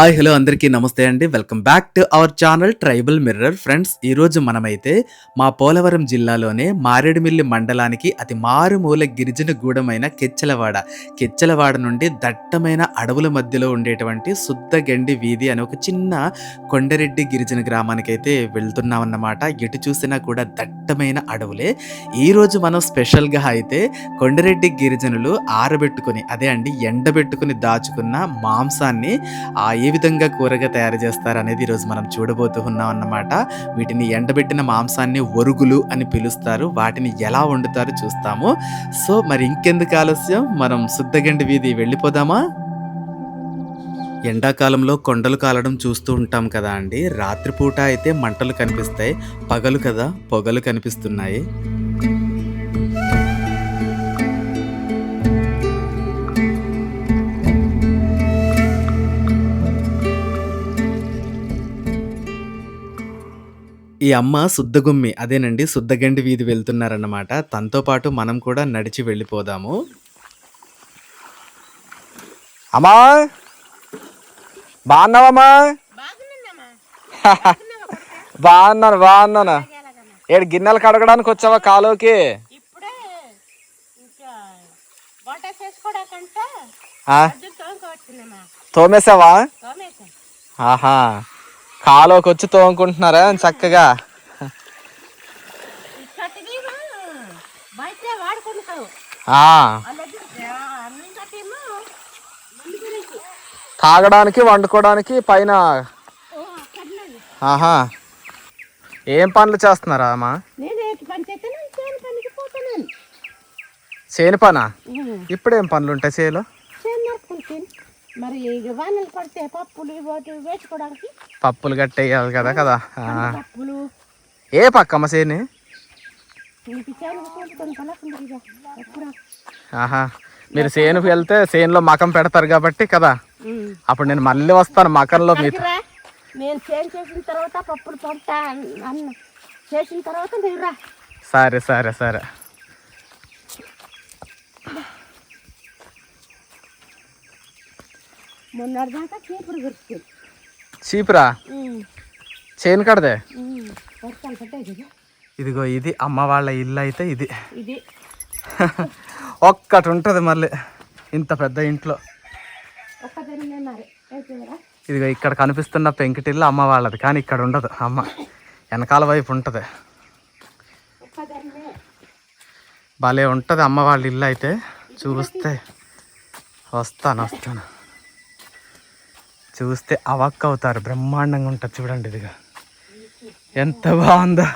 Hi hello అందరికీ నమస్తే అండి. Welcome back to our channel tribal mirror. Friends, ఈరోజు మనమైతే మా పోలవరం జిల్లాలోనే మారేడుమిల్లి మండలానికి అతి మారుమూల గిరిజన గూడమైన కెచ్చలవాడ నుండి దట్టమైన అడవుల మధ్యలో ఉండేటువంటి శుద్ధగండి వీధి అనే ఒక చిన్న కొండరెడ్డి గిరిజన గ్రామానికి అయితే వెళ్తున్నామన్నమాట. ఎటు చూసినా కూడా దట్టమైన అడవులే. ఈరోజు మనం స్పెషల్గా అయితే కొండరెడ్డి గిరిజనులు ఆరబెట్టుకుని ఎండబెట్టుకుని దాచుకున్న మాంసాన్ని ఏ విధంగా కూరగా తయారు చేస్తారు అనేది ఈరోజు మనం చూడబోతూ ఉన్నాం అన్నమాట. వీటిని ఎండబెట్టిన మాంసాన్ని ఒరుగులు అని పిలుస్తారు. వాటిని ఎలా వండుతారో చూస్తాము. సో మరి ఇంకెందుకు ఆలస్యం, మనం శుద్ధగండి వీధి వెళ్ళిపోదామా? ఎండాకాలంలో కొండలు కాలడం చూస్తూ ఉంటాం కదా అండి. రాత్రిపూట అయితే మంటలు కనిపిస్తాయి, పగలు కదా పొగలు కనిపిస్తున్నాయి. ఈ అమ్మ శుద్ధగుమ్మి శుద్ధగండి వీధి వెళ్తున్నారన్నమాట. తనతో పాటు మనం కూడా నడిచి వెళ్ళిపోదాము. అమ్మా బాగున్నావమ్మా? బాగున్నాను. ఏడు గిన్నెలు కడగడానికి వచ్చావా కాలువకి? తోమేసావా? ఆహా, కాలువకి వచ్చి తోముకుంటున్నారా చక్కగా? తాగడానికి వండుకోవడానికి పైన. ఆహా, ఏం పనులు చేస్తున్నారా అమ్మా? చేను పనా? ఇప్పుడేం పనులు ఉంటాయి చేలో? మరి వానలు పడితే పప్పులు వేసుకోవడానికి పప్పులు కట్టేయాలి కదా. పప్పులు. ఏ పక్కమ్మ చేను? ఆహా, మీరు చేనుకు వెళ్తే చేనులో మకం పెడతారు కాబట్టి కదా. అప్పుడు నేను మళ్ళీ వస్తాను మకంలో. నేను చేను చేసిన తర్వాత పప్పులు పంట చేసిన తర్వాత మీరు రా. సరే సరే సరే. మొన్నటిదాకా చీపురు దొరుకుతుంది. చీపురా? చేను కడదే. ఇదిగో ఇది అమ్మ వాళ్ళ ఇల్లు అయితే ఇది ఒక్కటి ఉంటుంది మళ్ళీ ఇంత పెద్ద ఇంట్లో. ఇదిగో ఇక్కడ కనిపిస్తున్న పెంకిటిల్లు అమ్మ వాళ్ళది, కానీ ఇక్కడ ఉండదు. అమ్మ వెనకాల వైపు ఉంటుంది. భలే ఉంటుంది అమ్మ వాళ్ళ ఇల్లు అయితే. చూస్తే వస్తాను చూస్తే అవక్క అవుతారు. బ్రహ్మాండంగా ఉంటుంది చూడండి. ఇదిగా ఎంత బాగుందో.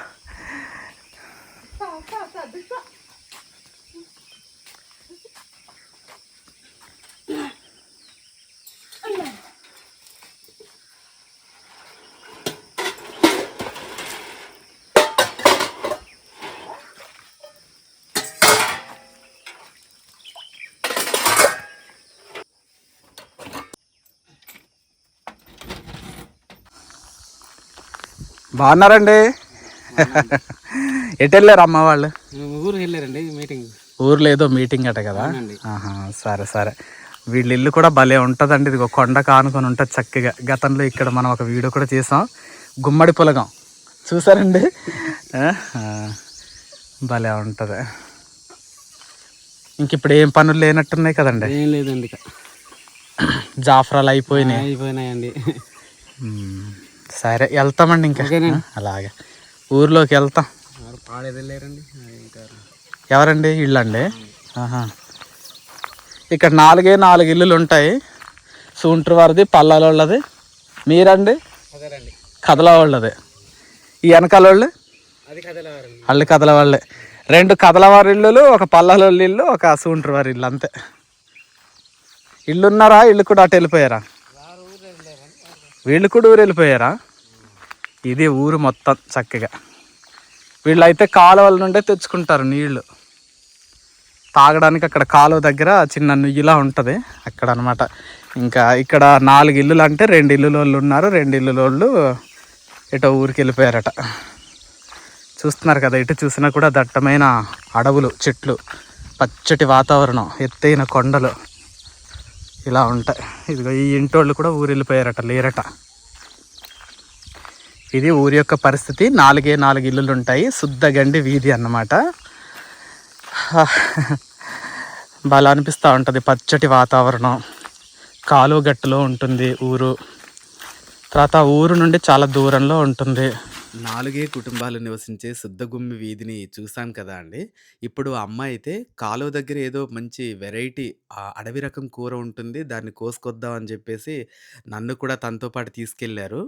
బాగున్నారండి? ఎటు వెళ్ళారు అమ్మ వాళ్ళు? ఊరు వెళ్ళారండి మీటింగ్. ఊర్లో ఏదో మీటింగ్ అట కదా. సరే సరే. వీళ్ళ ఇల్లు కూడా భలే ఉంటుందండి. ఇది ఒక కొండ కానుకొని ఉంటుంది చక్కగా. గతంలో ఇక్కడ మనం ఒక వీడియో కూడా చేసాం, గుమ్మడి పులగం చూసారండి. భలే ఉంటుంది. ఇంక ఇప్పుడు ఏం పనులు లేనట్టున్నాయి కదండి? ఏం లేదండి, జాఫరాలు అయిపోయినాయండి. సరే వెళ్తామండి ఇంకా. అలాగే ఊర్లోకి వెళ్తాం. ఎవరండి? ఇళ్ళండి. ఇక్కడ 4 ఇల్లులు ఉంటాయి. సూంట్రు వారిది, పల్లాల వాళ్ళది. మీరండి? కదల వాళ్ళది. ఈ వెనకాల వాళ్ళు కదల వాళ్ళే. 2 కదలవారి ఇల్లులు, ఒక పల్లాల వాళ్ళ ఇల్లు, ఒక సూంట్రు వారి ఇల్లు, అంతే. ఇల్లు ఉన్నారా? ఇల్లు కూడా అటు వెళ్ళిపోయారా? వీళ్ళు కూడా ఊరు వెళ్ళిపోయారా? ఇది ఊరు మొత్తం చక్కగా. వీళ్ళైతే కాలువల నుండే తెచ్చుకుంటారు నీళ్లు తాగడానికి. అక్కడ కాలువ దగ్గర చిన్న నుయ్యిలా ఉంటుంది అక్కడ అనమాట. ఇంకా ఇక్కడ 4 ఇల్లులు అంటే 2 ఇల్లుల వాళ్ళు ఉన్నారు. 2 ఇల్లుల వాళ్ళు ఎటో ఊరికి వెళ్ళిపోయారట. చూస్తున్నారు కదా, ఇటు చూసినా కూడా దట్టమైన అడవులు, చెట్లు, పచ్చటి వాతావరణం, ఎత్తైన కొండలు. ఇలా ఉంటాయి. ఇదిగో ఈ ఇంటోళ్ళు కూడా ఊరు వెళ్ళిపోయారట, లేరట. ఇది ఊరి యొక్క పరిస్థితి. 4 ఇల్లులు ఉంటాయి, శుద్ధగండి వీధి అన్నమాట. బాగా అనిపిస్తూ ఉంటుంది, పచ్చటి వాతావరణం, కాలువ గట్టులో ఉంటుంది ఊరు. తర్వాత ఊరు నుండి చాలా దూరంలో ఉంటుంది. 4 కుటుంబాలు నివసించే శుద్ధగుమ్మి వీధిని చూసాం కదా అండి. ఇప్పుడు అమ్మ అయితే కాలువ దగ్గర ఏదో మంచి వెరైటీ అడవి రకం కూర ఉంటుంది. దాన్ని కోసుకొద్దాం అని చెప్పేసి నన్ను కూడా తనతో పాటు తీసుకెళ్లారు.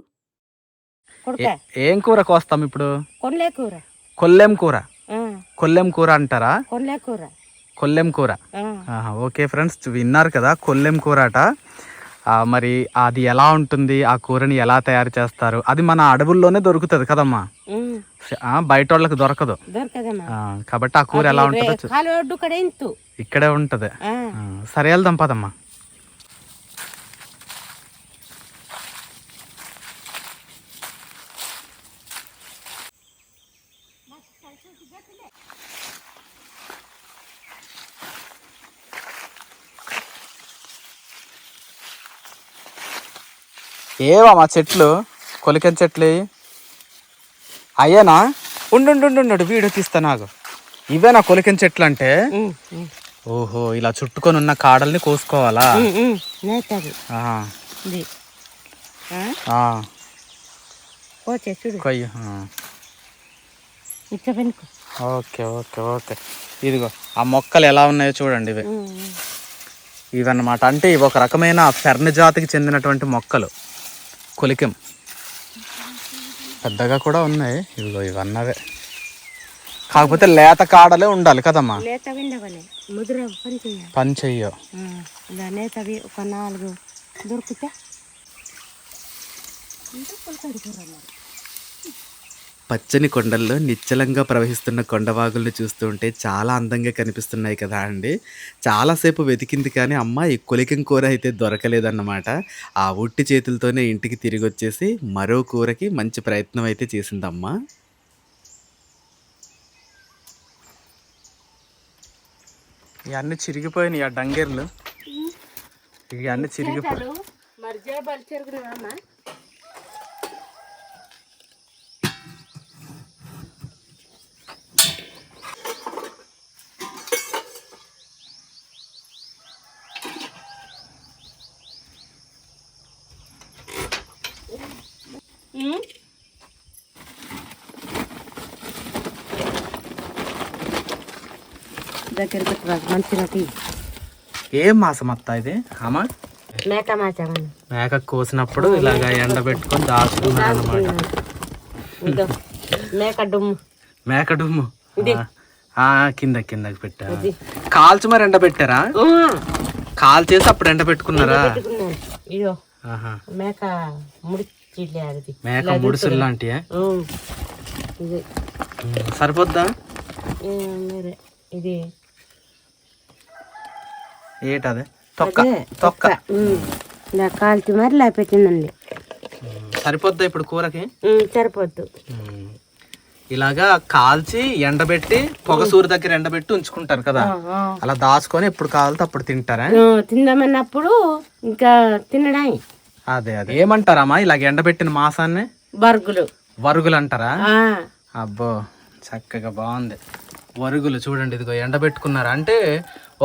కొడుక ఏం కూర కోస్తాం ఇప్పుడు? కొన్లే కూర. కొల్లెం కూర. ఆ, కొల్లెం కూర అంటారా? కొన్లే కూర. కొల్లెం కూర. ఆ, ఓకే ఫ్రెండ్స్, విన్నారు కదా, కొల్లెం కూర అట. మరి అది ఎలా ఉంటుంది, ఆ కూరని ఎలా తయారు చేస్తారు, అది మన అడవుల్లోనే దొరుకుతుంది కదమ్మా, ఉమ్, బయట వాళ్ళకి దొరకదు. దొరకదమ్మా. కాబట్టి ఆ కూర ఎలా ఉంటుందో కాలు ఒడ్డు కడ ఇంతు. ఇక్కడే ఉంటది. ఆ, సరే వెళ్దాం పదమ్మా. ఏవా మా చెట్లు, కొలికన్ చెట్లు అయ్యానా? ఉండు వీడియో తీస్తా నాకు. ఇవేనా కొలికన్ చెట్లు అంటే? ఉమ్, ఉమ్, ఓహో, ఇలా చుట్టుకొని ఉన్న కాడల్ని కోసుకోవాలా? నేతది ఆహా. ఇది. ఆ, పోచే చూడు కొయ్య. ఇట్లా వెనుక. Okay okay okay. ఇదిగో ఆ మొక్కలు ఎలా ఉన్నాయో చూడండి. ఇవన్నమాట. అంటే ఇవి ఒక రకమైన ఫెర్న్ జాతికి చెందినటువంటి మొక్కలు, కొలికెం. పెద్దగా కూడా ఉన్నాయి. ఇదిగో ఇవన్నవే, కాకపోతే లేత కాడలే ఉండాలి కదమ్మా. నేత విండవలే ముద్ర పని చెయ్యాలి. పని చెయ్యో. ఇలా నేతవి ఒక 4 దొరికితే పచ్చని కొండల్లో నిశ్చలంగా ప్రవహిస్తున్న కొండవాగుల్ని చూస్తూ ఉంటే చాలా అందంగా కనిపిస్తున్నాయి కదా అండి. చాలాసేపు వెతికింది కానీ అమ్మ ఈ కొలికెం కూర అయితే దొరకలేదన్నమాట. ఆ ఉట్టి చేతులతోనే ఇంటికి తిరిగి వచ్చేసి మరో కూరకి మంచి ప్రయత్నం అయితే చేసిందమ్మ. ఇవన్నీ చిరిగిపోయినాయి, ఆ డంగేర్లు ఇవన్నీ చిరిగిపోయి. మరి జేబాలు చెరుగునమ్మా. దగ్గరికి మంచిగా ఏం మాసం అత్తా ఇది? అమ్మా మేక మాచమని మేక కోసినప్పుడు ఇలాగ ఎండబెట్టుకొని దాచుకున్నారు అన్నమాట. ఇదో మేక డుమ్ము. మేక డుమ్ము కిందకి పెట్టా. కాల్చి మరి ఎండబెట్టారా? కాల్చేసి అప్పుడు ఎండబెట్టుకున్నారా? ఇదో మేక ముడిచి మేక ముడుసులు లాంటియా? ఇది సరిపోద్దా? ఇది ఏటది? తొక్క. తొక్క కాల్చి మరి లేపెట్టిందండి. సరిపోద్దా ఇప్పుడు కూరకి? సరిపోద్దు. ఇలాగా కాల్చి ఎండబెట్టి పొగసూరు దగ్గర ఎండబెట్టి ఉంచుకుంటారు కదా, అలా దాచుకొని ఎప్పుడు కావాలితే అప్పుడు తింటారా? తిందామన్నప్పుడు ఇంకా తినడా. అదే అదే ఏమంటారమ్మా ఇలాగ ఎండబెట్టిన మాసాన్ని? బర్గులు. వరుగులు అంటారా? అబ్బో చక్కగా బాగుంది. వరుగులు చూడండి, ఇదిగో ఎండబెట్టుకున్నారు. అంటే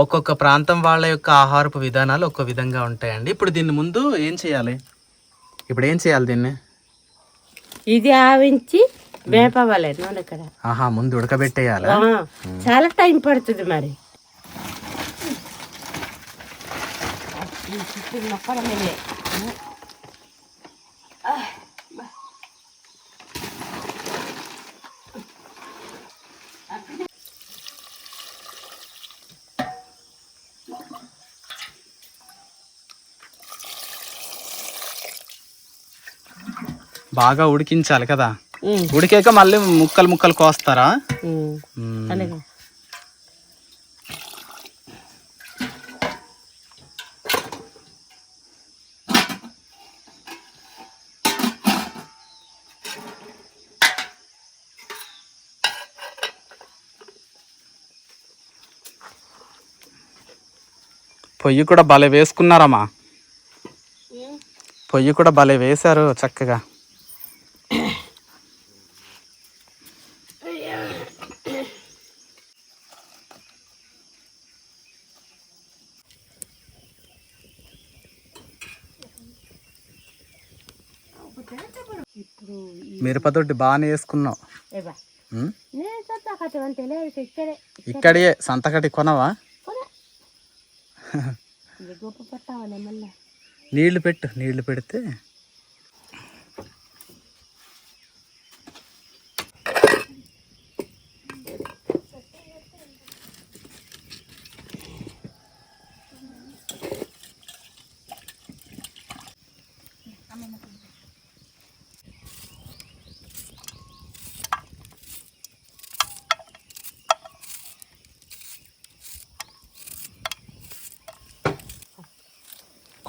ఒక్కొక్క ప్రాంతం వాళ్ళ యొక్క ఆహారపు విధానాలు ఒక్కో విధంగా ఉంటాయండి. ఇప్పుడు దీన్ని ముందు ఏం చేయాలి? ఇప్పుడు ఏం చేయాలి దీన్ని? ఇది ఆవించి వేపవాలి నూనె ఇక్కడ. ముందు ఉడకబెట్టేయాలి. చాలా టైం పడుతుంది మరి. బాగా ఉడికించాలి కదా. ఉడికాక మళ్ళీ ముక్కలు ముక్కలు కోస్తారా? అలాగే. పొయ్యి కూడా భలే వేసుకున్నారమ్మా. పొయ్యి కూడా భలే వేశారు చక్కగా. మిరపతోటి బాగానే వేసుకున్నావు. ఇక్కడే సంతకటి కొనవా? నీళ్లు పెట్టు, నీళ్లు పెడితే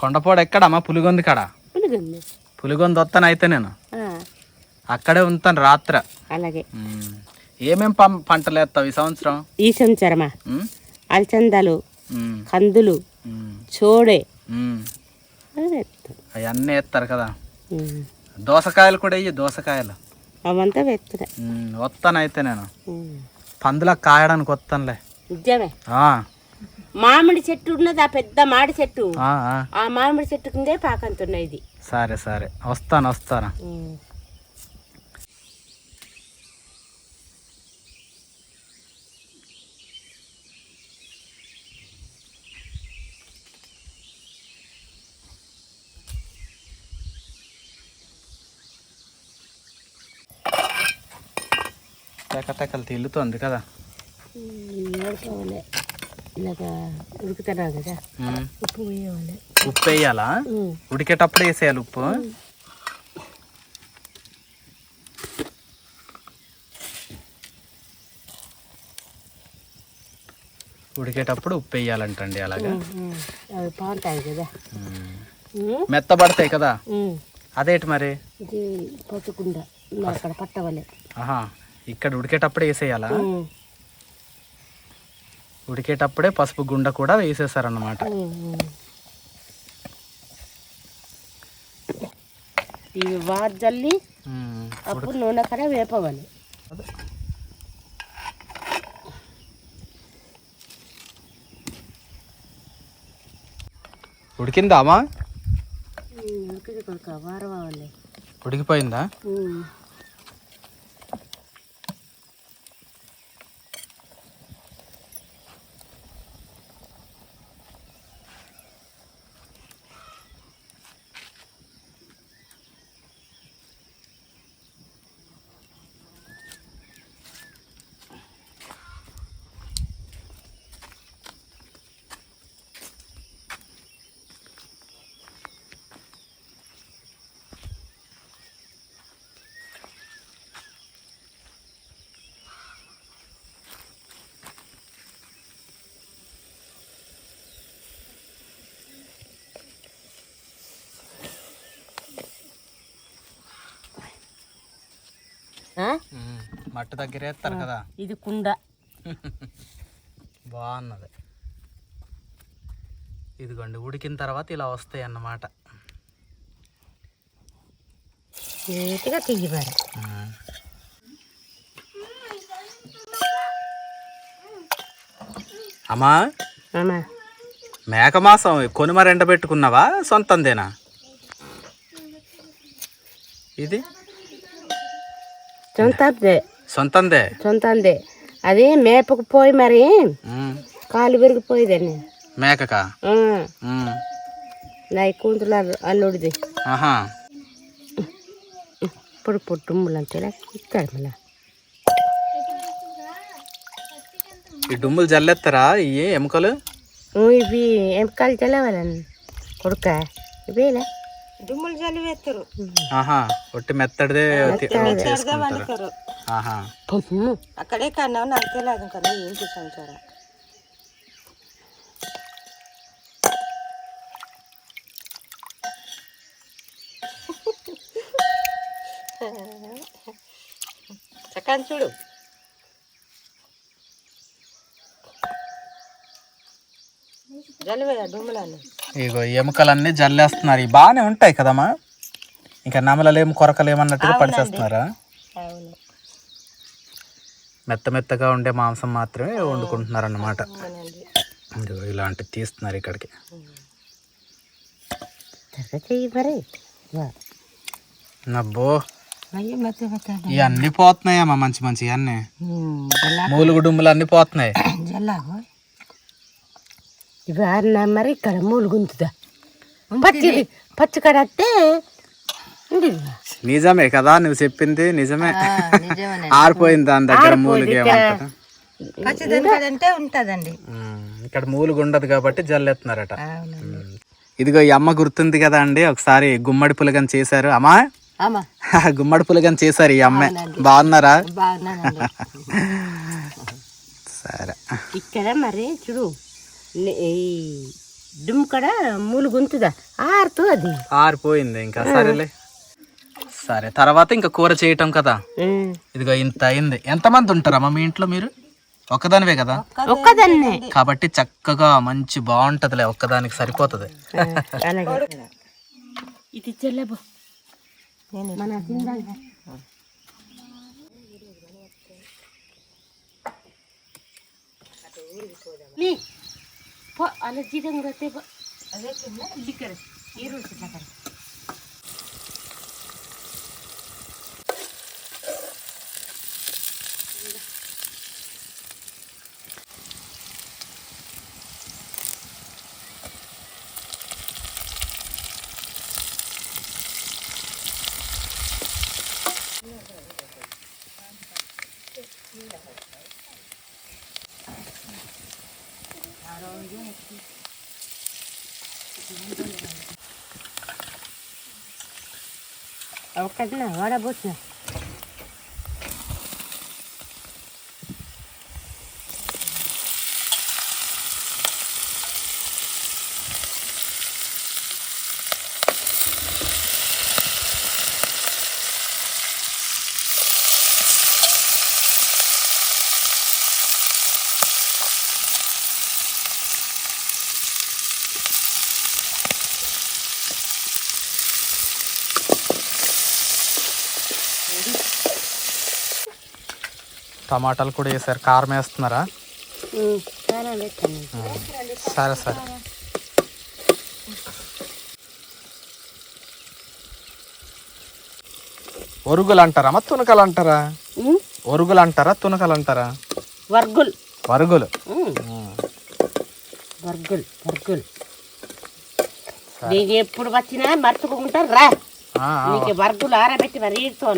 కొండపోడు ఎక్కడమ్మా? పులిగొంది కాడ. పులిగొంది వస్తాను అయితే నేను అక్కడే ఉంటాను రాత్ర. అలాగే. ఏమేం పంటలు వేస్తావు ఈ సంవత్సరం? ఈ సంవత్సరమా అలచందలు, కందులు, చోడే అవన్నీ వేస్తారు కదా. దోసకాయలు కూడా వెయ్యి, దోసకాయలు అవంతా వేస్తున్నా. వస్తాను అయితే నేను పందులకు కాయడానికి వస్తానులే. నిజమే. మామిడి చెట్టు ఉన్నది, ఆ పెద్ద మామిడి చెట్టు, ఆ మామిడి చెట్టు కిందే పాకంతున్నాయి ఇది. సరే సరే వస్తాను వస్తాను. టెకటెకలు తిల్లుతోంది కదా. ఇలాగా ఉడుకుతున్నావు కదా, ఉప్పు వేయాలి. ఉప్పు వేయాలా? ఉడికేటప్పుడు వేసేయాలి ఉప్పు. ఉడికేటప్పుడు ఉప్పు వేయాలంటండి. అలాగా అవి బాగుంటాయి కదా, మెత్తబడతాయి కదా. అదేంటి మరి? ఇది పట్టుకుండా అక్కడ పట్టవలే. ఇక్కడ ఉడికేటప్పుడే వేసేయాలా? ఉడికేటప్పుడే పసుపు గుండ కూడా వేసేసారన్నమాట. ఇవి వార్జల్లి అప్పుడు నూనె కడ వేపవాలి. ఉడికిందామా? వారవాలి. ఉడికిపోయిందా? మట్టి దగ్గర వేస్తారు కదా. ఇది కుండ. బాగున్నది. ఇదిగోండి ఉడికిన తర్వాత ఇలా వస్తాయి అన్నమాట. నీట్గా తీయబారు. అమ్మా, మేక మాసం కొనుమ ఎండబెట్టుకున్నావా? సొంతందేనా ఇది? సొంతందే. సొంతందే. అది మేపకు పోయి మరి కాలు విరిగిపోయేదండి మేకకా. నా కూతురు అల్లుడిది. ఇప్పుడు డుమ్ములు అంతే ఇస్తాడు. మళ్ళీ ఈ డుమ్ములు జల్లేస్తారా ఇవి ఎముకలు? ఇవి ఎముకలు జల్లవాలని కొడుక ఇవేలా దుమ్ములు జల్లి వేస్తారు. ఒట్టి మెత్తడిదే వండుతారు. అక్కడే కన్నా నాకు తెలియదు కదా ఏం చేసాను చూడ. చక్కని చూడు. ఇగో ఎముకలన్నీ జల్లేస్తున్నారు. ఇవి బాగానే ఉంటాయి కదమ్మా. ఇంకా నమలలేము కొరకలేము అన్నట్టుగా పడిచేస్తున్నారా? మెత్త మెత్తగా ఉండే మాంసం మాత్రమే వండుకుంటున్నారు అన్నమాట. ఇలాంటివి తీస్తున్నారు ఇక్కడికి. అబ్బో ఇవన్నీ పోతున్నాయమ్మా, మంచి మంచి అన్నీ మూలుగు డుమ్ములు అన్నీ పోతున్నాయి. మరి ఇక్కడ మూలుగుంతుందా పచ్చి పచ్చి కడతే నిజమే కదా నువ్వు చెప్పింది, నిజమే. ఆరిపోయింది దాని దగ్గర మూలుగు ఏమంటారు, ఉంటదండి. ఇక్కడ మూలుగు ఉండదు కాబట్టి జల్లెత్తున్నారట. ఇదిగో ఈ అమ్మ గుర్తుంది కదా అండి, ఒకసారి గుమ్మడి పులగం చేశారు. అమ్మా గుమ్మడి పులగం చేశారు ఈ అమ్మే. బాగున్నారా? సరే. ఇక్కడ మరి చూడు దుమ్ కడ మూలుగుంతుందా ఆరుతూ అది ఆరిపోయింది ఇంకా. సరేలే సరే. తర్వాత ఇంకా కూర చేయటం కదా. ఇదిగో ఇంత అయింది. ఎంతమంది ఉంటారమ్మా మీ ఇంట్లో? మీరు ఒక్కదానివే కదా? ఒక్కదాన్నే కాబట్టి చక్కగా మంచి బాగుంటదిలే, ఒక్కదానికి సరిపోతుంది. ఇది చెల్లెబో అలా జీతం రతే ఈ రోజు ఒకటినా వాడబోతున్నా. టమాటాలు కూడా వేసారు. కారం వేస్తున్నారా? సరే సరే. ఒరుగులు అంటారా తునకలు అంటారా? ఒరుగులు అంటారా తునకలు అంటారా? వర్గులు వరుగులు. వర్గులు వర్గులు నీకు ఎప్పుడు వచ్చినా మర్చుకుంటారు రా. నీకు వర్గులు ఆరబెట్టి మరి ఈడుతో.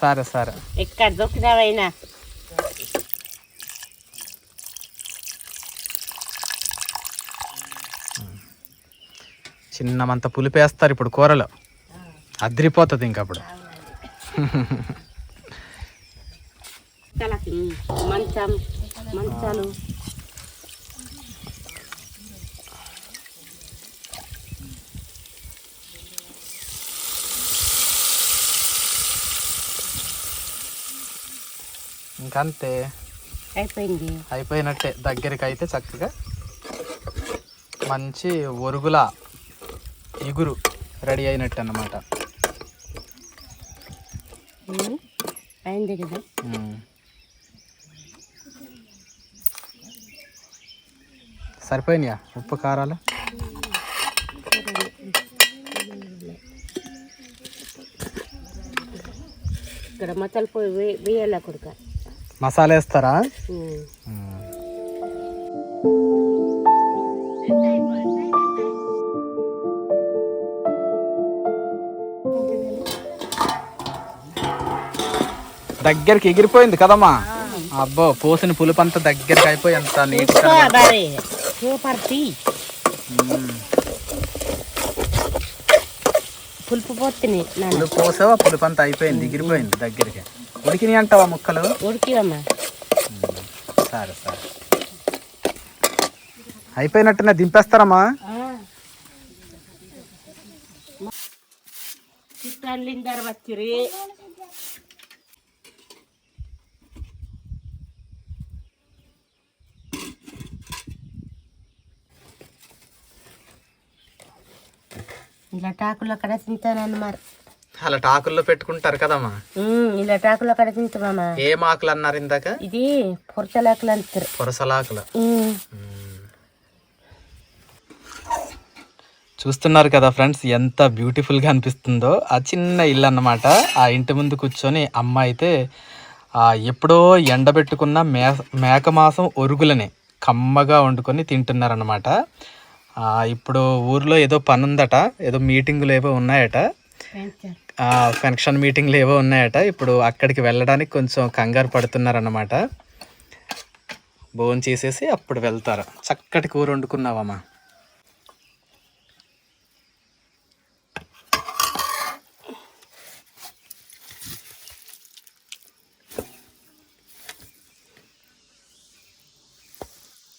సరే సరే. ఎక్కడ దొక్కినావైనా చిన్నమంత పులిపేస్తారు ఇప్పుడు కూరలో, అదిరిపోతుంది ఇంకా అప్పుడు. మంచం మంచాలు ఇంకంతే అయిపోయింది. అయిపోయినట్టే. దగ్గరికి అయితే చక్కగా మంచి ఒరుగుల ఇగురు రెడీ అయినట్టు అన్నమాట. అయింది కదా. సరిపోయినాయా ఉప్పు కారాలు? ఇక్కడ మసాలా పోయి వేయాల కొడుక. మసాలా వేస్తారా? దగ్గరికి ఎగిరిపోయింది కదమ్మా. అబ్బో పోసిన పులుపంతా దగ్గరికి అయిపోయి ఎంత నీట్ పులుపు పోతుంది. పులుపు పోసావా? పులుపంతా అయిపోయింది, ఎగిరిపోయింది దగ్గరికి. ఉడికినాయి అంటావా ముక్కలు? ఉడికివమ్మా. సరే సరే. అయిపోయినట్టునే దింపేస్తారమ్మా. చిత్తాలిందరు వచ్చిరి. ఇలా టాకులు అక్కడ తింటానని మరి అలా టాకుల్లో పెట్టుకుంటారు కదమ్మా. ఇలా టాకులు అక్కడ తింటామా. ఏం ఆకులు అన్నారు ఇందాక? ఇది పొరచలాకులు అంటారు. పొరసలాకులు. చూస్తున్నారు కదా ఫ్రెండ్స్, ఎంత బ్యూటిఫుల్గా అనిపిస్తుందో. ఆ చిన్న ఇల్లు అన్నమాట. ఆ ఇంటి ముందు కూర్చొని అమ్మ అయితే ఎప్పుడో ఎండబెట్టుకున్న మేక మాంసం ఒరుగులని కమ్మగా వండుకొని తింటున్నారన్నమాట. ఇప్పుడు ఊర్లో ఏదో పని ఉందట, ఏదో మీటింగులు ఏవో ఉన్నాయట, ఫంక్షన్ మీటింగ్లు ఏవో ఉన్నాయట. ఇప్పుడు అక్కడికి వెళ్ళడానికి కొంచెం కంగారు పడుతున్నారన్నమాట. భోజనం చేసేసి అప్పుడు వెళ్తారు. చక్కటి కూర వండుకున్నావమ్మా.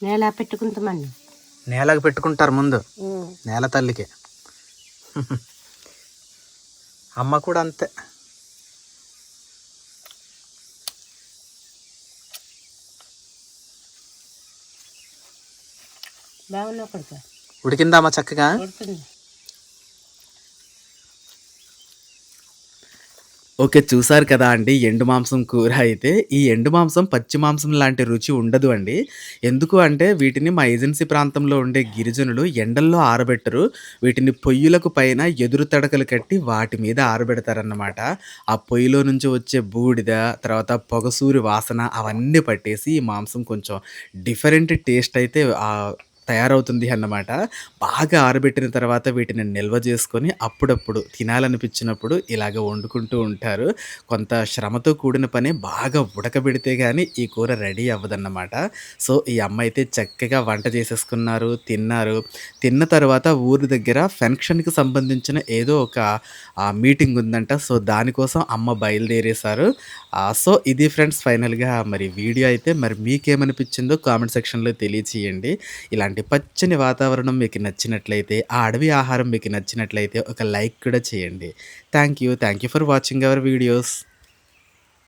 నేల పెట్టుకుంటామండి. నేలకు పెట్టుకుంటారు ముందు, నేల తల్లికి. అమ్మ కూడా అంతే. బాగున్నా కొడుకు. ఉడికిందామా చక్కగా? ఓకే, చూసారు కదా అండి ఎండు మాంసం కూర. అయితే ఈ ఎండు మాంసం పచ్చి మాంసం లాంటి రుచి ఉండదు అండి. ఎందుకు అంటే వీటిని మా ఏజెన్సీ ప్రాంతంలో ఉండే గిరిజనులు ఎండల్లో ఆరబెట్టరు. వీటిని పొయ్యిలకు పైన ఎదురు తడకలు కట్టి వాటి మీద ఆరబెడతారన్నమాట. ఆ పొయ్యిలో నుంచి వచ్చే బూడిద, తర్వాత పొగసూరి వాసన అవన్నీ పట్టేసి ఈ మాంసం కొంచెం డిఫరెంట్ టేస్ట్ అయితే తయారవుతుంది అన్నమాట. బాగా ఆరబెట్టిన తర్వాత వీటిని నిల్వ చేసుకొని అప్పుడప్పుడు తినాలనిపించినప్పుడు ఇలాగ వండుకుంటూ ఉంటారు. కొంత శ్రమతో కూడిన పని. బాగా ఉడకబెడితే కానీ ఈ కూర రెడీ అవ్వదన్నమాట. సో ఈ అమ్మ అయితే చక్కగా వంట చేసేసుకున్నారు, తిన్నారు. తిన్న తర్వాత ఊరి దగ్గర ఫంక్షన్కి సంబంధించిన ఏదో ఒక మీటింగ్ ఉందంట. సో దానికోసం అమ్మ బయలుదేరేశారు. సో ఇది ఫ్రెండ్స్ ఫైనల్గా మరి వీడియో అయితే. మరి మీకేమనిపించిందో కామెంట్ సెక్షన్లో తెలియచేయండి. ఇలాంటి పచ్చని వాతావరణం మీకు నచ్చినట్లయితే, ఆ అడవి ఆహారం మీకు నచ్చినట్లయితే ఒక లైక్ కూడా చేయండి. Thank you for watching our videos.